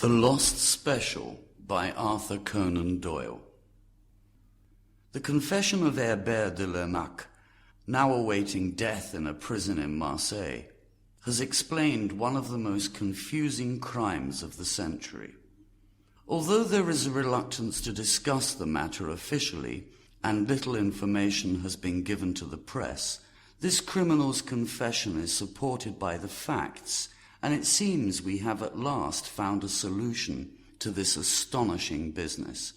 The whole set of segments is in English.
The Lost Special by Arthur Conan Doyle. The confession of Herbert de Lernac, now awaiting death in a prison in Marseille, has explained one of the most confusing crimes of the century. Although there is a reluctance to discuss the matter officially, and little information has been given to the press, this criminal's confession is supported by the facts, and it seems we have at last found a solution to this astonishing business.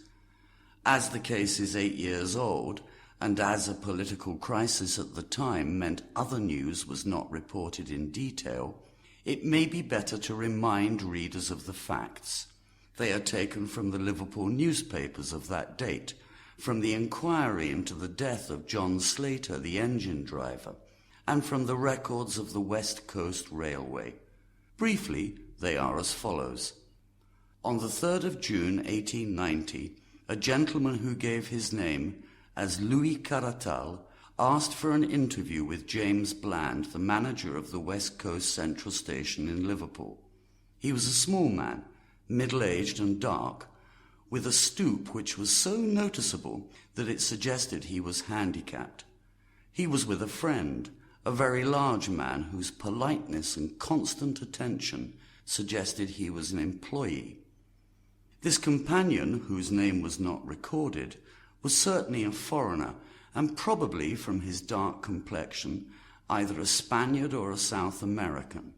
As the case is 8 years old, and as a political crisis at the time meant other news was not reported in detail, it may be better to remind readers of the facts. They are taken from the Liverpool newspapers of that date, from the inquiry into the death of John Slater, the engine driver, and from the records of the West Coast Railway. Briefly, they are as follows. On the 3rd of June 1890, a gentleman who gave his name as Louis Caratal asked for an interview with James Bland, the manager of the West Coast Central Station in Liverpool. He was a small man, middle-aged and dark, with a stoop which was so noticeable that it suggested he was handicapped. He was with a friend, a very large man whose politeness and constant attention suggested he was an employee. This companion, whose name was not recorded, was certainly a foreigner, and probably, from his dark complexion, either a Spaniard or a South American.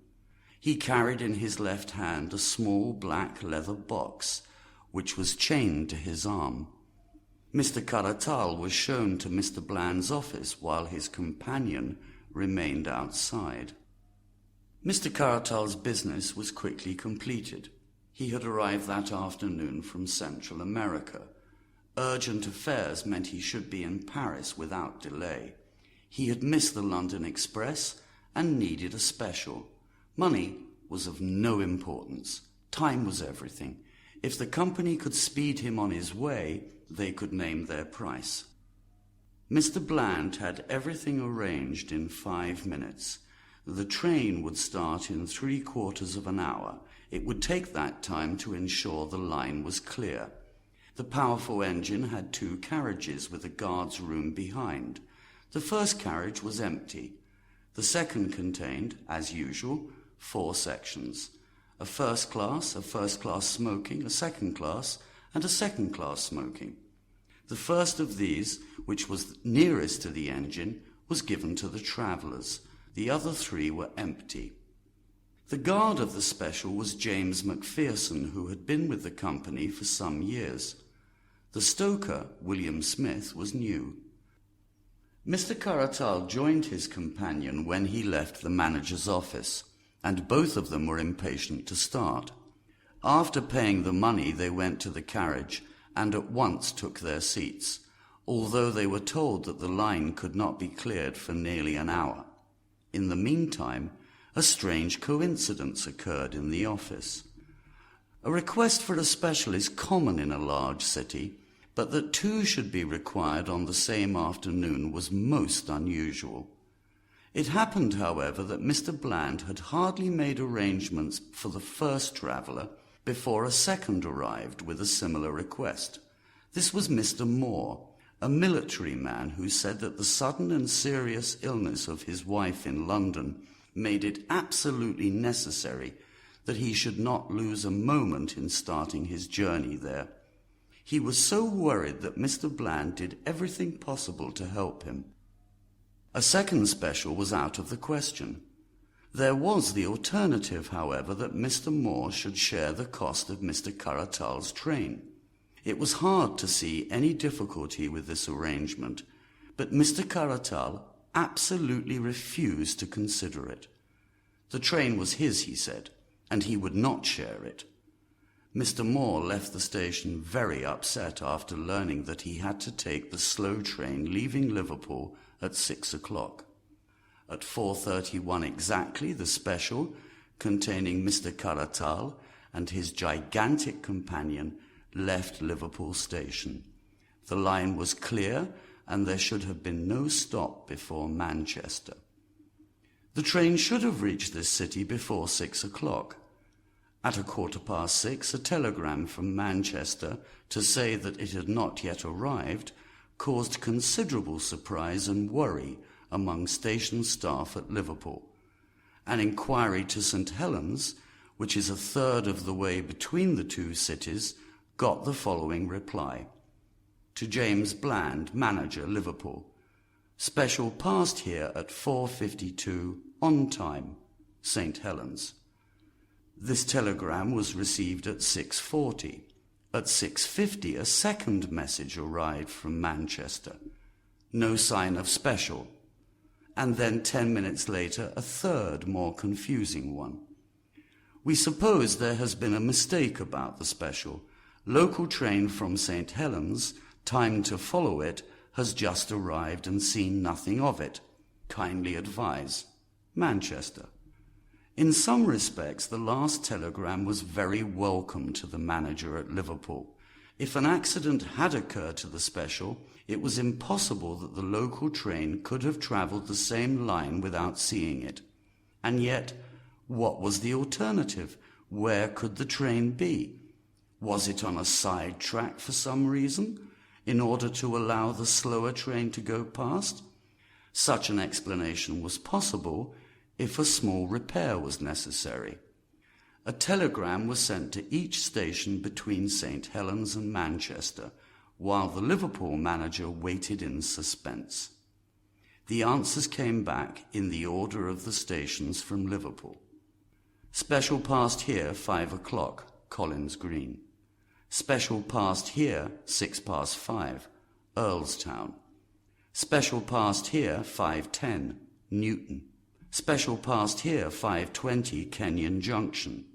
He carried in his left hand a small black leather box, which was chained to his arm. Mr. Caratal was shown to Mr. Bland's office while his companion remained outside. Mr. Caratal's business was quickly completed. He had arrived that afternoon from Central America. Urgent affairs meant he should be in Paris without delay. He had missed the London express and needed a special. Money was of no importance. Time was everything. If the company could speed him on his way, they could name their price. Mr. Bland had everything arranged in 5 minutes. The train would start in 3/4 of an hour. It would take that time to ensure the line was clear. The powerful engine had 2 carriages with a guard's room behind. The first carriage was empty. The second contained, as usual, 4 sections. A first class smoking, a second class, and a second class smoking. The first of these, which was nearest to the engine, was given to the travellers. The other 3 were empty. The guard of the special was James Macpherson, who had been with the company for some years. The stoker, William Smith, was new. Mr. Caratal joined his companion when he left the manager's office, and both of them were impatient to start. After paying the money, they went to the carriage and at once took their seats, although they were told that the line could not be cleared for nearly an hour. In the meantime, a strange coincidence occurred in the office. A request for a special is common in a large city, but that 2 should be required on the same afternoon was most unusual. It happened, however, that Mr. Bland had hardly made arrangements for the first traveller before a second arrived with a similar request. This was Mr. Moore, a military man who said that the sudden and serious illness of his wife in London made it absolutely necessary that he should not lose a moment in starting his journey there. He was so worried that Mr. Bland did everything possible to help him. A second special was out of the question. There was the alternative, however, that Mr. Moore should share the cost of Mr. Caratal's train. It was hard to see any difficulty with this arrangement, but Mr. Caratal absolutely refused to consider it. The train was his, he said, and he would not share it. Mr. Moore left the station very upset after learning that he had to take the slow train leaving Liverpool at 6 o'clock. At 4:31 exactly, the special, containing Mr. Caratal and his gigantic companion, left Liverpool station. The line was clear, and there should have been no stop before Manchester. The train should have reached this city before 6 o'clock. At 6:15, a telegram from Manchester to say that it had not yet arrived caused considerable surprise and worry among station staff at Liverpool. An inquiry to St Helens, which is a third of the way between the two cities, got the following reply. To James Bland, manager, Liverpool. Special passed here at 4:52 on time, St Helens. This telegram was received at 6:40. At 6:50 a second message arrived from Manchester. No sign of special. And then 10 minutes later a third, more confusing one. We suppose there has been a mistake about the special. Local train from St Helens, time to follow it, has just arrived and seen nothing of it. Kindly advise. Manchester. In some respects, the last telegram was very welcome to the manager at Liverpool. If an accident had occurred to the special, it was impossible that the local train could have travelled the same line without seeing it. And yet, what was the alternative? Where could the train be? Was it on a side track for some reason, in order to allow the slower train to go past? Such an explanation was possible if a small repair was necessary. A telegram was sent to each station between St Helens and Manchester, while the Liverpool manager waited in suspense. The answers came back in the order of the stations from Liverpool. Special passed here 5 o'clock, Collins Green. Special passed here 5:06, Earlstown. Special passed here 5:10, Newton. Special passed here 5:20, Kenyon Junction.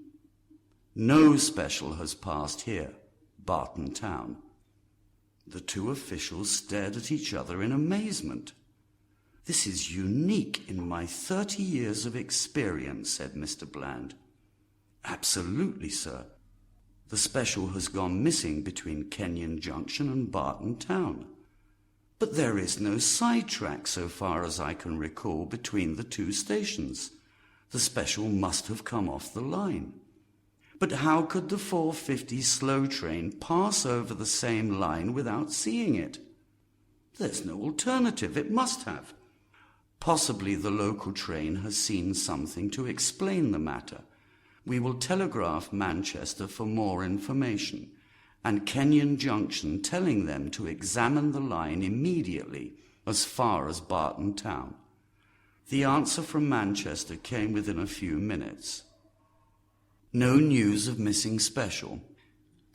No special has passed here, Barton Town. The two officials stared at each other in amazement. This is unique in my 30 years of experience, said Mr. Bland. Absolutely, sir. The special has gone missing between Kenyon Junction and Barton Town. But there is no sidetrack, so far as I can recall, between the two stations. The special must have come off the line. But how could the 4:50 slow train pass over the same line without seeing it? There's no alternative. It must have. Possibly the local train has seen something to explain the matter. We will telegraph Manchester for more information, and Kenyon Junction telling them to examine the line immediately as far as Barton Town. The answer from Manchester came within a few minutes. No news of missing special.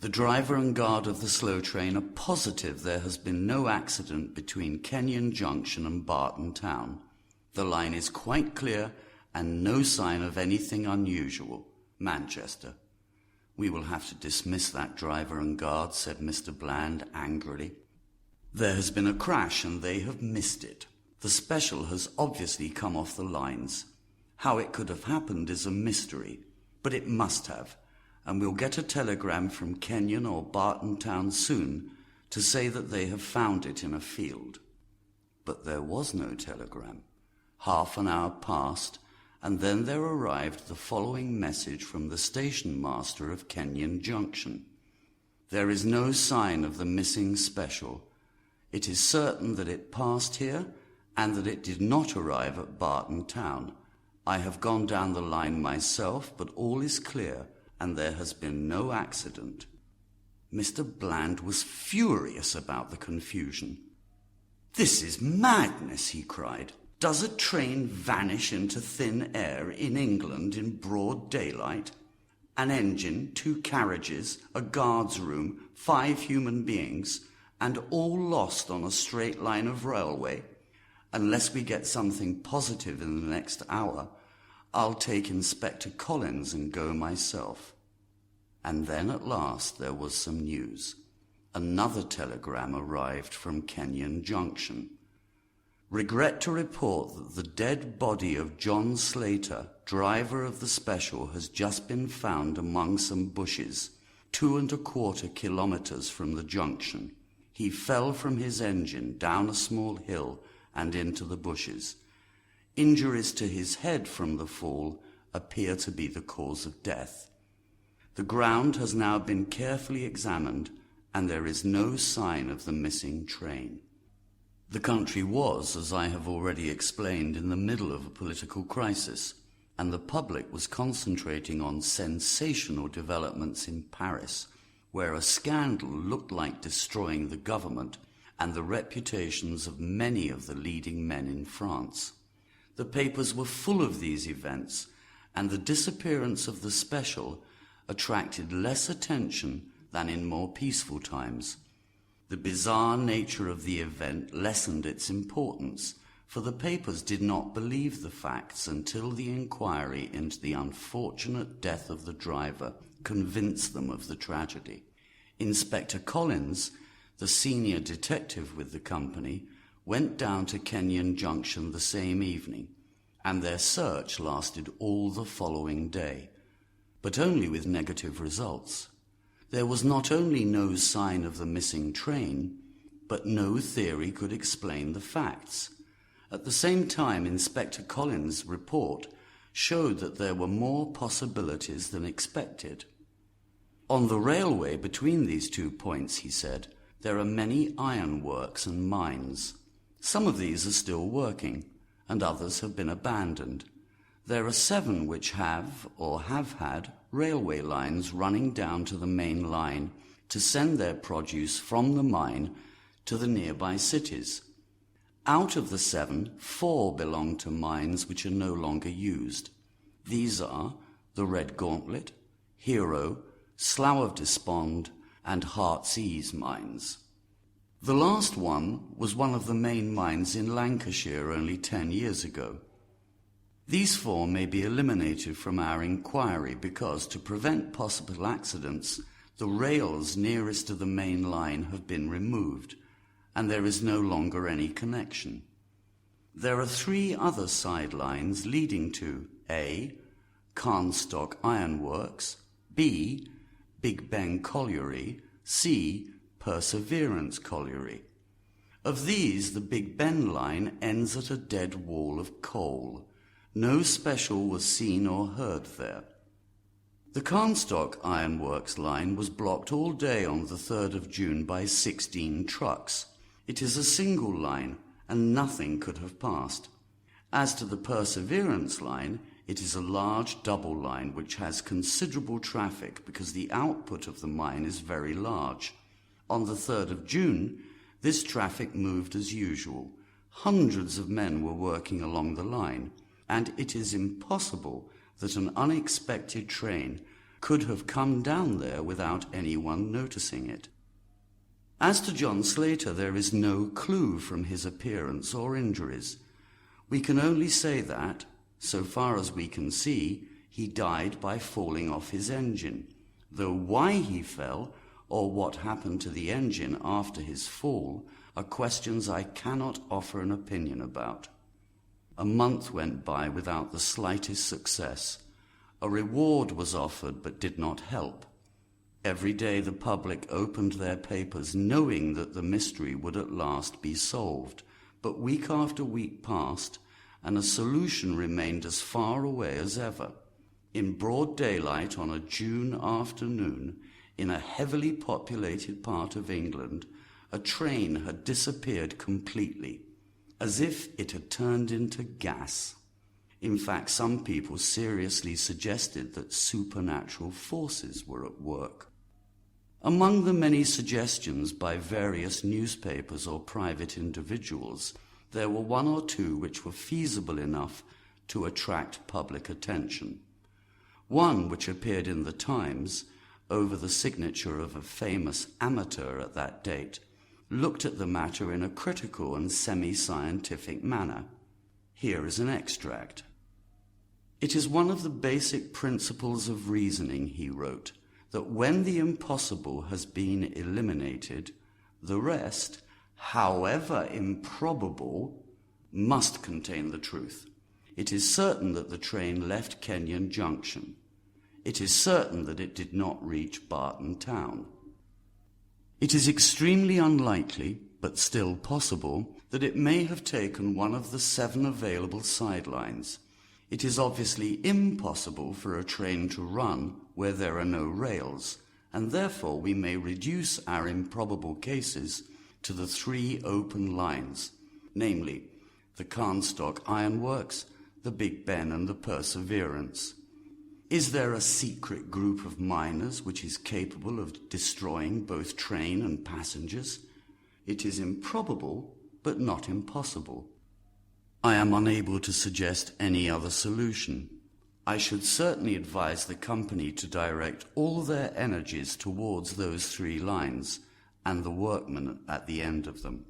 The driver and guard of the slow train are positive there has been no accident between Kenyon Junction and Barton Town. The line is quite clear and no sign of anything unusual. Manchester. We will have to dismiss that driver and guard, said Mr. Bland angrily. There has been a crash and they have missed it. The special has obviously come off the lines. How it could have happened is a mystery, but it must have, and we'll get a telegram from Kenyon or Barton Town soon to say that they have found it in a field. But there was no telegram. Half an hour passed, and then there arrived the following message from the station master of Kenyon Junction. There is no sign of the missing special. It is certain that it passed here and that it did not arrive at Barton Town. I have gone down the line myself, but all is clear and there has been no accident. Mr. Bland was furious about the confusion. This is madness, he cried. Does a train vanish into thin air in England in broad daylight? An engine, 2 carriages, a guard's room, 5 human beings, and all lost on a straight line of railway? Unless we get something positive in the next hour, I'll take Inspector Collins and go myself. And then at last there was some news. Another telegram arrived from Kenyon Junction. Regret to report that the dead body of John Slater, driver of the special, has just been found among some bushes, 2¼ kilometers from the junction. He fell from his engine down a small hill and into the bushes. Injuries to his head from the fall appear to be the cause of death. The ground has now been carefully examined, and there is no sign of the missing train. The country was, as I have already explained, in the middle of a political crisis, and the public was concentrating on sensational developments in Paris, where a scandal looked like destroying the government and the reputations of many of the leading men in France. The papers were full of these events, and the disappearance of the special attracted less attention than in more peaceful times. The bizarre nature of the event lessened its importance, for the papers did not believe the facts until the inquiry into the unfortunate death of the driver convinced them of the tragedy. Inspector Collins, the senior detective with the company, went down to Kenyon Junction the same evening, and their search lasted all the following day, but only with negative results. There was not only no sign of the missing train, but no theory could explain the facts. At the same time, Inspector Collins' report showed that there were more possibilities than expected. On the railway between these 2 points, he said, there are many ironworks and mines. Some of these are still working, and others have been abandoned. There are 7 which have, or have had, railway lines running down to the main line to send their produce from the mine to the nearby cities. Out of the 7, 4 belong to mines which are no longer used. These are the Red Gauntlet, Hero, Slough of Despond, and Heartsease mines. The last one was one of the main mines in Lancashire only 10 years ago. These 4 may be eliminated from our inquiry because, to prevent possible accidents, the rails nearest to the main line have been removed, and there is no longer any connection. There are 3 other side lines leading to A. Carnstock Ironworks, B. Big Ben Colliery, C. Perseverance Colliery. Of these, the Big Ben line ends at a dead wall of coal. No special was seen or heard there. The Carnstock Ironworks line was blocked all day on the 3rd of June by 16 trucks. It is a single line, and nothing could have passed. As to the Perseverance line, it is a large double line which has considerable traffic because the output of the mine is very large. On the 3rd of June, this traffic moved as usual. Hundreds of men were working along the line, and it is impossible that an unexpected train could have come down there without anyone noticing it. As to John Slater, there is no clue from his appearance or injuries. We can only say that, so far as we can see, he died by falling off his engine, though why he fell or what happened to the engine after his fall are questions I cannot offer an opinion about. A month went by without the slightest success. A reward was offered but did not help. Every day the public opened their papers knowing that the mystery would at last be solved, but week after week passed, and a solution remained as far away as ever. In broad daylight on a June afternoon, in a heavily populated part of England, a train had disappeared completely, as if it had turned into gas. In fact, some people seriously suggested that supernatural forces were at work. Among the many suggestions by various newspapers or private individuals, there were 1 or 2 which were feasible enough to attract public attention. One, which appeared in the Times, over the signature of a famous amateur at that date, looked at the matter in a critical and semi-scientific manner. Here is an extract. "It is one of the basic principles of reasoning," he wrote, "that when the impossible has been eliminated, the rest, however improbable, must contain the truth. It is certain that the train left Kenyon Junction. It is certain that it did not reach Barton Town. It is extremely unlikely, but still possible, that it may have taken one of the 7 available sidelines. It is obviously impossible for a train to run where there are no rails, and therefore we may reduce our improbable cases to the 3 open lines, namely the Carnstock Ironworks, the Big Ben and the Perseverance. Is there a secret group of miners which is capable of destroying both train and passengers? It is improbable, but not impossible. I am unable to suggest any other solution. I should certainly advise the company to direct all their energies towards those 3 lines and the workmen at the end of them.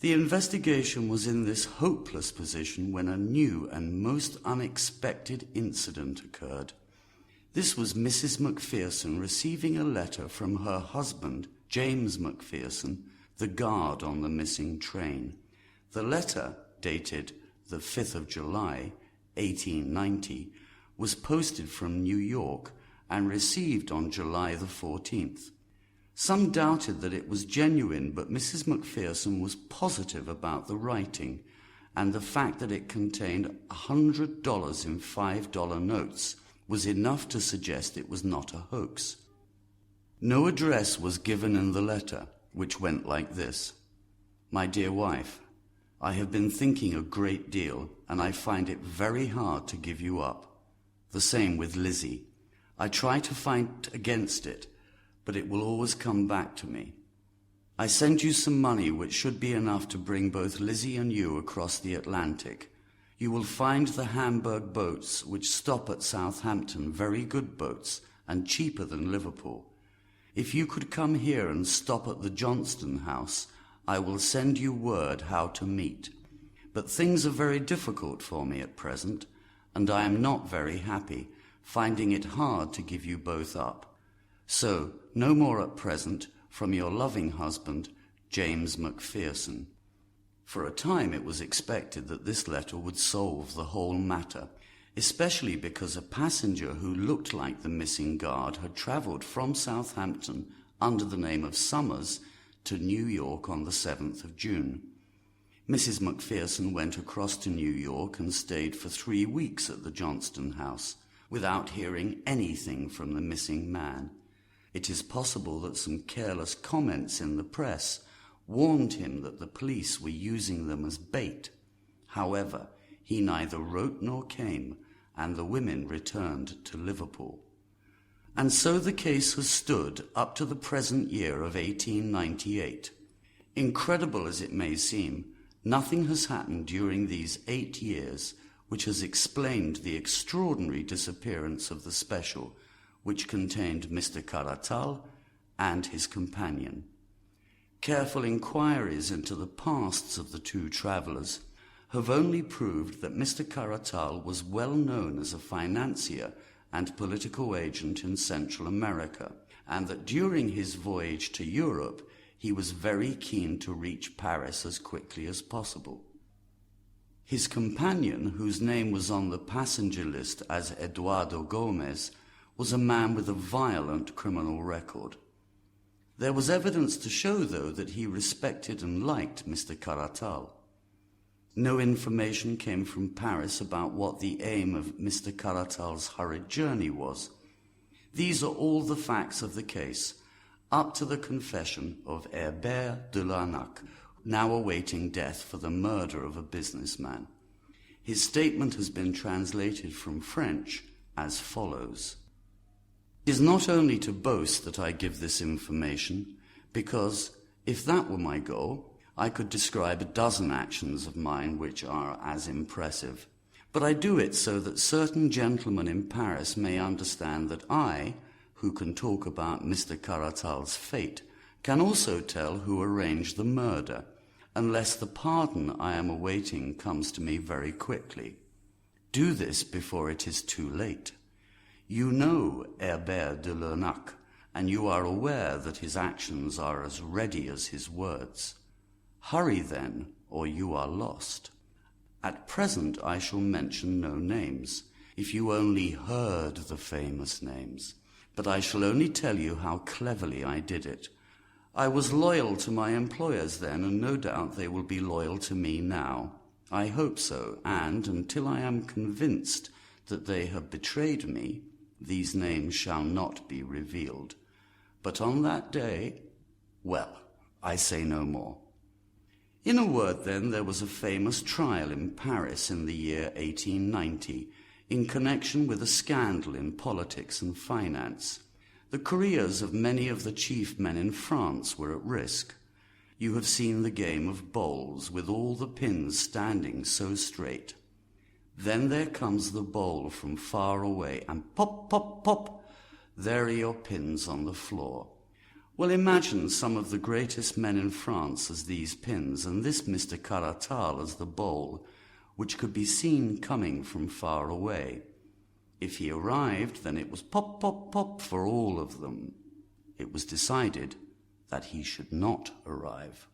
The investigation was in this hopeless position when a new and most unexpected incident occurred. This was Mrs. Macpherson receiving a letter from her husband, James Macpherson, the guard on the missing train. The letter, dated the 5th of July, 1890, was posted from New York and received on July the 14th. Some doubted that it was genuine, but Mrs. Macpherson was positive about the writing and the fact that it contained $100 in $5 notes was enough to suggest it was not a hoax. No address was given in the letter, which went like this: "My dear wife, I have been thinking a great deal, and I find it very hard to give you up. The same with Lizzie. I try to fight against it, but it will always come back to me. I send you some money which should be enough to bring both Lizzie and you across the Atlantic. You will find the Hamburg boats which stop at Southampton very good boats and cheaper than Liverpool. If you could come here and stop at the Johnston House, I will send you word how to meet. But things are very difficult for me at present, and I am not very happy, finding it hard to give you both up. So, no more at present, from your loving husband, James Macpherson." For a time it was expected that this letter would solve the whole matter, especially because a passenger who looked like the missing guard had travelled from Southampton under the name of Summers to New York on the 7th of June. Mrs. Macpherson went across to New York and stayed for 3 weeks at the Johnston House, without hearing anything from the missing man. It is possible that some careless comments in the press warned him that the police were using them as bait. However, he neither wrote nor came, and the women returned to Liverpool. And so the case has stood up to the present year of 1898. Incredible as it may seem, nothing has happened during these 8 years which has explained the extraordinary disappearance of the special, which contained Mr. Caratal and his companion. Careful inquiries into the pasts of the 2 travellers have only proved that Mr. Caratal was well known as a financier and political agent in Central America, and that during his voyage to Europe he was very keen to reach Paris as quickly as possible. His companion, whose name was on the passenger list as Eduardo Gomez, was a man with a violent criminal record. There was evidence to show, though, that he respected and liked Mr. Caratal. No information came from Paris about what the aim of Mr. Caratal's hurried journey was. These are all the facts of the case, up to the confession of Herbert de Larnac, now awaiting death for the murder of a businessman. His statement has been translated from French as follows. It is not only to boast that I give this information, because, if that were my goal, I could describe a dozen actions of mine which are as impressive. But I do it so that certain gentlemen in Paris may understand that I, who can talk about Mr. Caratal's fate, can also tell who arranged the murder, unless the pardon I am awaiting comes to me very quickly. Do this before it is too late. You know Herbert de Larnac, and you are aware that his actions are as ready as his words. Hurry then, or you are lost. At present I shall mention no names, if you only heard the famous names, but I shall only tell you how cleverly I did it. I was loyal to my employers then, and no doubt they will be loyal to me now. I hope so, and until I am convinced that they have betrayed me, These names shall not be revealed. But on that day, well, I say no more. In a word, then, there was a famous trial in Paris in the year 1890 in connection with a scandal in politics and finance. The careers of many of the chief men in France were at risk. You have seen the game of bowls with all the pins standing so straight. Then there comes the bowl from far away, and pop, pop, pop, there are your pins on the floor. Well, imagine some of the greatest men in France as these pins, and this Mr. Caratal as the bowl, which could be seen coming from far away. If he arrived, then it was pop, pop, pop for all of them. It was decided that he should not arrive.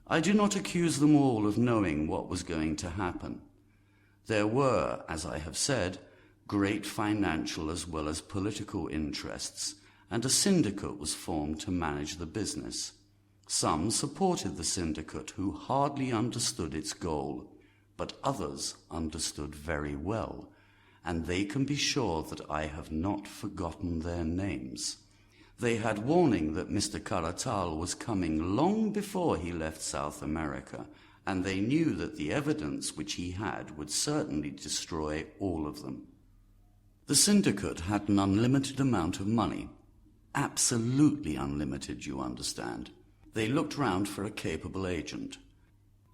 I do not accuse them all of knowing what was going to happen. There were, as I have said, great financial as well as political interests, and a syndicate was formed to manage the business. Some supported the syndicate who hardly understood its goal, but others understood very well, and they can be sure that I have not forgotten their names. They had warning that Mr. Caratal was coming long before he left South America, and they knew that the evidence which he had would certainly destroy all of them. The syndicate had an unlimited amount of money. Absolutely unlimited, you understand. They looked round for a capable agent.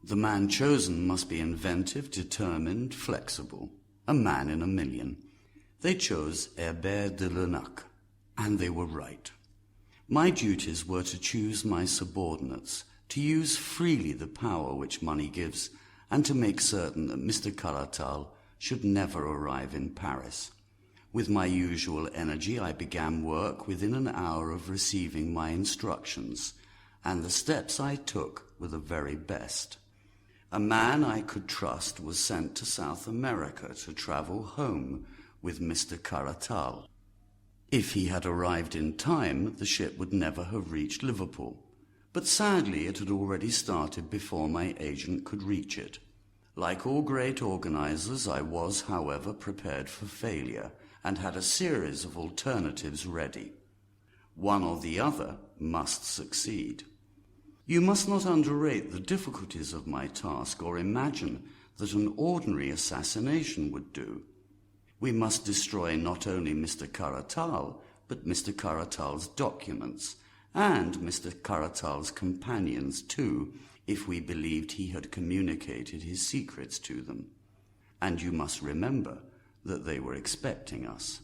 The man chosen must be inventive, determined, flexible. A man in a million. They chose Herbert de Lernac, and they were right. My duties were to choose my subordinates, to use freely the power which money gives, and to make certain that Mr. Caratal should never arrive in Paris. With my usual energy, I began work within an hour of receiving my instructions, and the steps I took were the very best. A man I could trust was sent to South America to travel home with Mr. Caratal. If he had arrived in time, the ship would never have reached Liverpool. But sadly, it had already started before my agent could reach it. Like all great organizers, I was, however, prepared for failure, and had a series of alternatives ready. One or the other must succeed. You must not underrate the difficulties of my task or imagine that an ordinary assassination would do. We must destroy not only Mr. Caratal, but Mr. Caratal's documents, and Mr. Caratal's companions too, if we believed he had communicated his secrets to them. And you must remember that they were expecting us.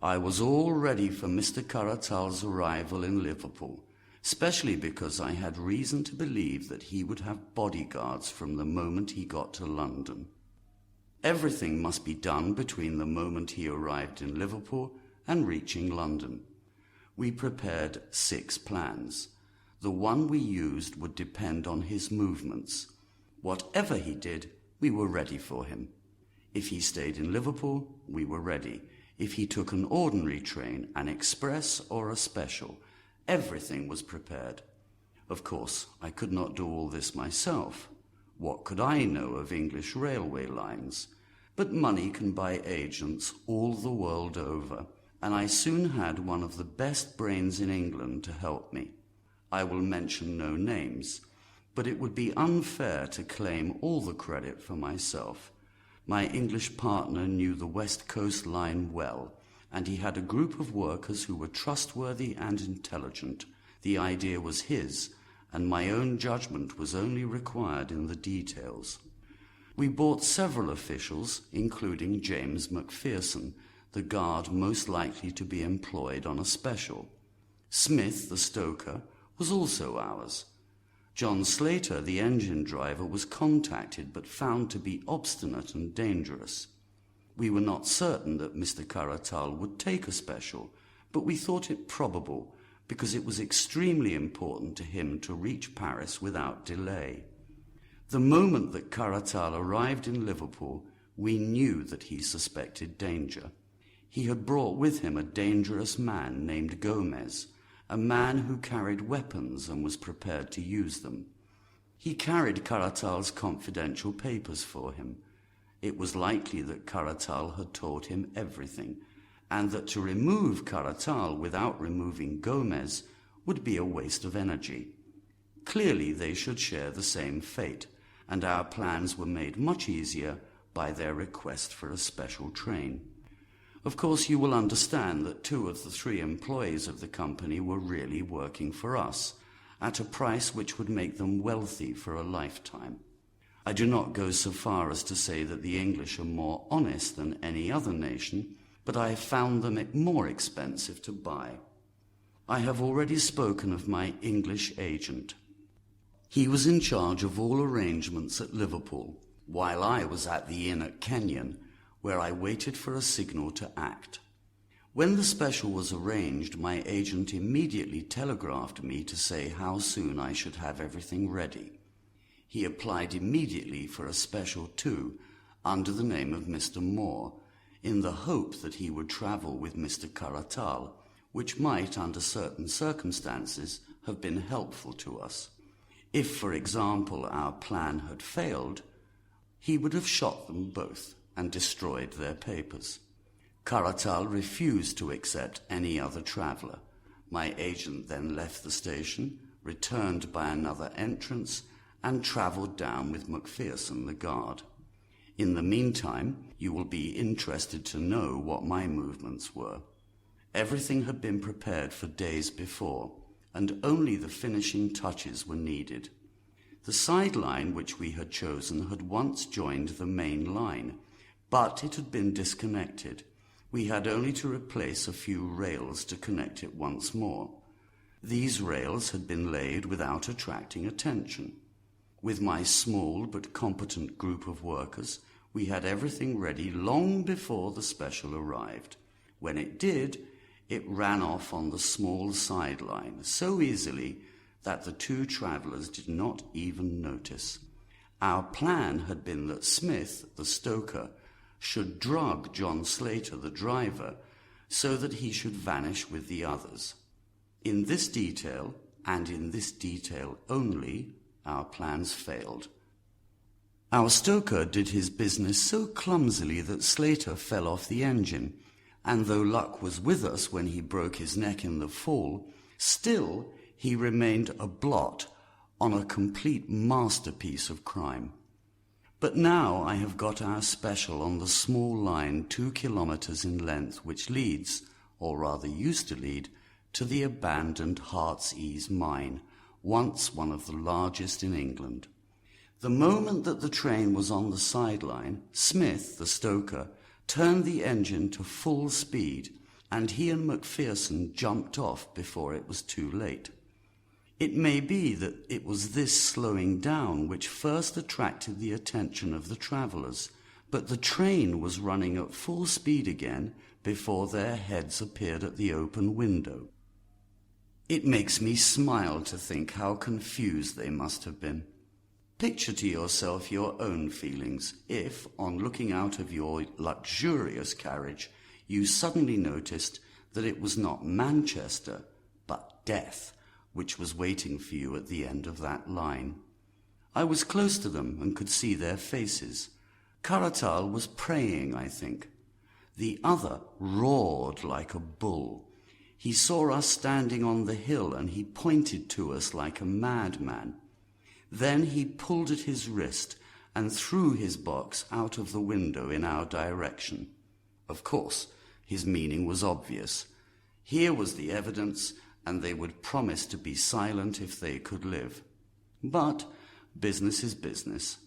I was all ready for Mr. Caratal's arrival in Liverpool, especially because I had reason to believe that he would have bodyguards from the moment he got to London. Everything must be done between the moment he arrived in Liverpool and reaching London. We prepared 6 plans. The one we used would depend on his movements. Whatever he did, we were ready for him. If he stayed in Liverpool, we were ready. If he took an ordinary train, an express or a special, everything was prepared. Of course, I could not do all this myself. What could I know of English railway lines? But money can buy agents all the world over, and I soon had one of the best brains in England to help me. I will mention no names, but it would be unfair to claim all the credit for myself. My English partner knew the West Coast line well, and he had a group of workers who were trustworthy and intelligent. The idea was his, and my own judgment was only required in the details. We bought several officials, including James Macpherson, the guard most likely to be employed on a special. Smith, the stoker, was also ours. John Slater, the engine driver, was contacted but found to be obstinate and dangerous. We were not certain that Mr. Caratal would take a special, but we thought it probable because it was extremely important to him to reach Paris without delay. The moment that Caratal arrived in Liverpool, we knew that he suspected danger. He had brought with him a dangerous man named Gomez, a man who carried weapons and was prepared to use them. He carried Caratal's confidential papers for him. It was likely that Caratal had taught him everything, and that to remove Caratal without removing Gomez would be a waste of energy. Clearly they should share the same fate, and our plans were made much easier by their request for a special train. Of course, you will understand that 2 of the 3 employees of the company were really working for us, at a price which would make them wealthy for a lifetime. I do not go so far as to say that the English are more honest than any other nation, but I have found them more expensive to buy. I have already spoken of my English agent. He was in charge of all arrangements at Liverpool, while I was at the inn at Kenyon, where I waited for a signal to act. When the special was arranged, my agent immediately telegraphed me to say how soon I should have everything ready. He applied immediately for a special too, under the name of Mr. Moore, in the hope that he would travel with Mr. Caratal, which might, under certain circumstances, have been helpful to us. If, for example, our plan had failed, he would have shot them both and destroyed their papers. Caratal refused to accept any other traveller. My agent then left the station, returned by another entrance, and travelled down with Macpherson, the guard. In the meantime, you will be interested to know what my movements were. Everything had been prepared for days before, and only the finishing touches were needed. The sideline which we had chosen had once joined the main line, but it had been disconnected. We had only to replace a few rails to connect it once more. These rails had been laid without attracting attention. With my small but competent group of workers, we had everything ready long before the special arrived. When it did, it ran off on the small sideline so easily that the 2 travellers did not even notice. Our plan had been that Smith, the stoker, should drug John Slater, the driver, so that he should vanish with the others. In this detail, and in this detail only, our plans failed. Our stoker did his business so clumsily that Slater fell off the engine, and though luck was with us when he broke his neck in the fall, still he remained a blot on a complete masterpiece of crime. But now I have got our special on the small line 2 kilometers in length which leads, or rather used to lead, to the abandoned Heartsease mine, once one of the largest in England. The moment that the train was on the sideline, Smith, the stoker, turned the engine to full speed, and he and Macpherson jumped off before it was too late. It may be that it was this slowing down which first attracted the attention of the travellers, but the train was running at full speed again before their heads appeared at the open window. It makes me smile to think how confused they must have been. Picture to yourself your own feelings if, on looking out of your luxurious carriage, you suddenly noticed that it was not Manchester, but death, which was waiting for you at the end of that line. I was close to them and could see their faces. Caratal was praying, I think. The other roared like a bull. He saw us standing on the hill and he pointed to us like a madman. Then he pulled at his wrist and threw his box out of the window in our direction. Of course, his meaning was obvious. Here was the evidence, and they would promise to be silent if they could live. But business is business.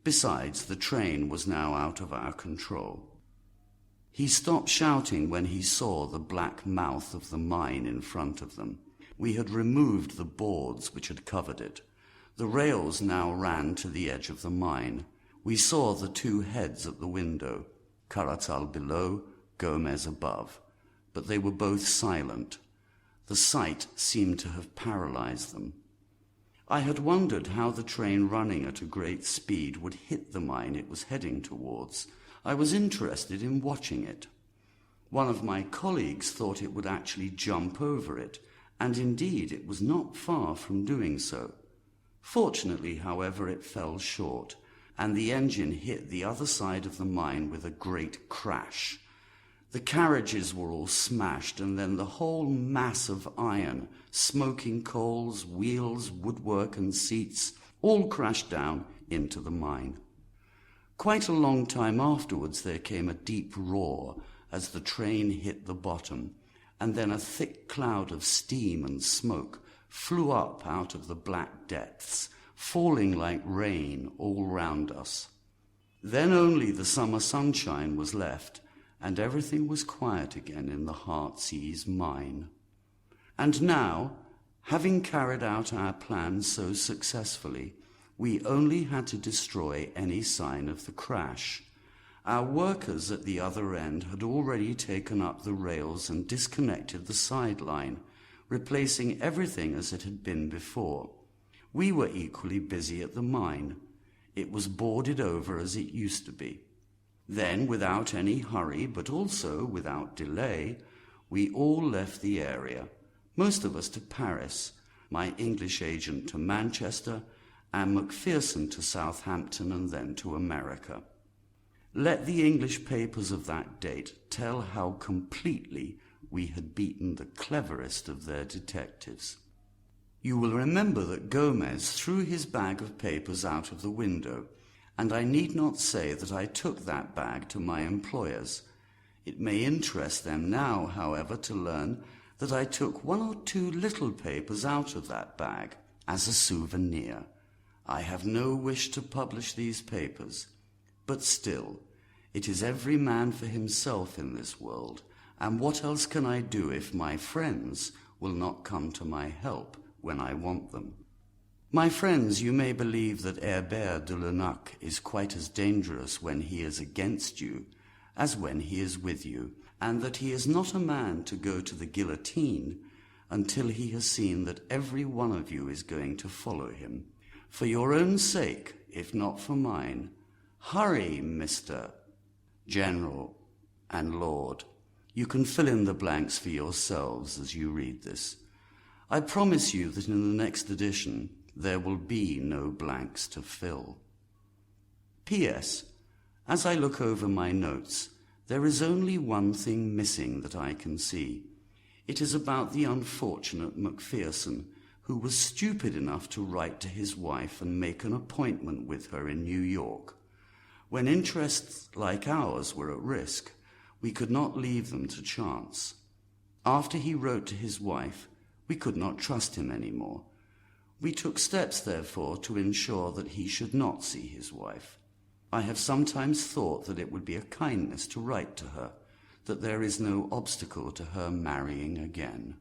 Besides, the train was now out of our control. He stopped shouting when he saw the black mouth of the mine in front of them. We had removed the boards which had covered it. The rails now ran to the edge of the mine. We saw the 2 heads at the window, Caratal below, Gomez above, but they were both silent. The sight seemed to have paralyzed them. I had wondered how the train running at a great speed would hit the mine it was heading towards. I was interested in watching it. One of my colleagues thought it would actually jump over it, and indeed it was not far from doing so. Fortunately, however, it fell short, and the engine hit the other side of the mine with a great crash. The carriages were all smashed, and then the whole mass of iron, smoking coals, wheels, woodwork and seats, all crashed down into the mine. Quite a long time afterwards there came a deep roar as the train hit the bottom, and then a thick cloud of steam and smoke flew up out of the black depths, falling like rain all round us. Then only the summer sunshine was left, and everything was quiet again in the Heartsease mine. And now, having carried out our plan so successfully, we only had to destroy any sign of the crash. Our workers at the other end had already taken up the rails and disconnected the sideline, replacing everything as it had been before. We were equally busy at the mine. It was boarded over as it used to be. Then, without any hurry, but also without delay, we all left the area, most of us to Paris, my English agent to Manchester, and Macpherson to Southampton and then to America. Let the English papers of that date tell how completely we had beaten the cleverest of their detectives. You will remember that Gomez threw his bag of papers out of the window, and I need not say that I took that bag to my employers. It may interest them now, however, to learn that I took 1 or 2 little papers out of that bag as a souvenir. I have no wish to publish these papers, but still, it is every man for himself in this world, and what else can I do if my friends will not come to my help when I want them? My friends, you may believe that Herbert de Lenacq is quite as dangerous when he is against you as when he is with you, and that he is not a man to go to the guillotine until he has seen that every one of you is going to follow him. For your own sake, if not for mine, hurry, Mr. General and Lord. You can fill in the blanks for yourselves as you read this. I promise you that in the next edition there will be no blanks to fill. P.S. As I look over my notes, there is only one thing missing that I can see. It is about the unfortunate Macpherson, who was stupid enough to write to his wife and make an appointment with her in New York. When interests like ours were at risk, we could not leave them to chance. After he wrote to his wife, we could not trust him any more. We took steps, therefore, to ensure that he should not see his wife. I have sometimes thought that it would be a kindness to write to her, that there is no obstacle to her marrying again.